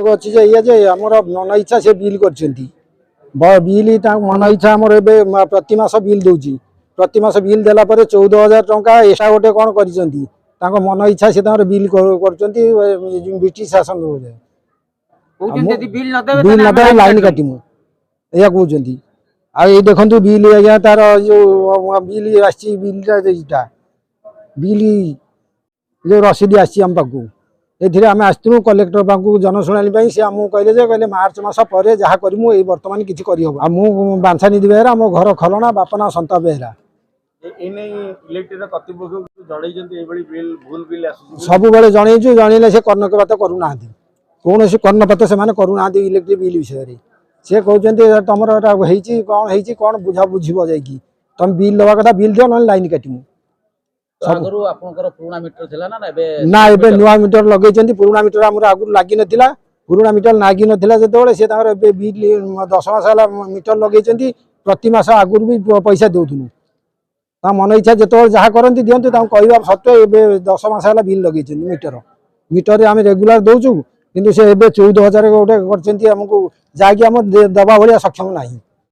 अच्छी जे आमर मन इच्छा से बिल कर बिल मन इच्छा आमर प्रति मास बिल दूची प्रति मास बिल देला 14,000 टंका एसा गोटे कौन कर मन इच्छा से बिल कर ब्रिटिश शासन बिल नदे लाइन काटमु या कहते आई देखु बिल आज्ञा तार जो बिल आटा बिल जो रसीद आम पाक एम आसू कलेक्टर पाक जनशुणी से आमको कहले मार्च मास पर जहाँ करूँ ये बर्तमान किसी कर बांछा निधि बेहरा मो घर खलना बापना सन्ता बेहरा सब जनईचु जनइले से कर्णपात करूना कौन कर्णपात से करूना इलेक्ट्रिक बिल विषय से कहते तुम कौन बुझा बुझब जा तुम बिल दवा कथा बिल दियो ना लाइन काटमु ना एबे नुआ मीटर लगे पुराना मीटर आम आगुरी लगी ना पुराना मीटर लगी ना जो बिल 10 मास मीटर लगे प्रति मास आगुरी भी पैसा दौनु मन इच्छा जो जहाँ करती दिंतु कहवा सत्वे 10 मास बिल लगे मीटर मीटर आम रेगुलर दौचु किंतु से 14,000 गोटे करमको जहाँकि आम दबा भाया सक्षम नहीं।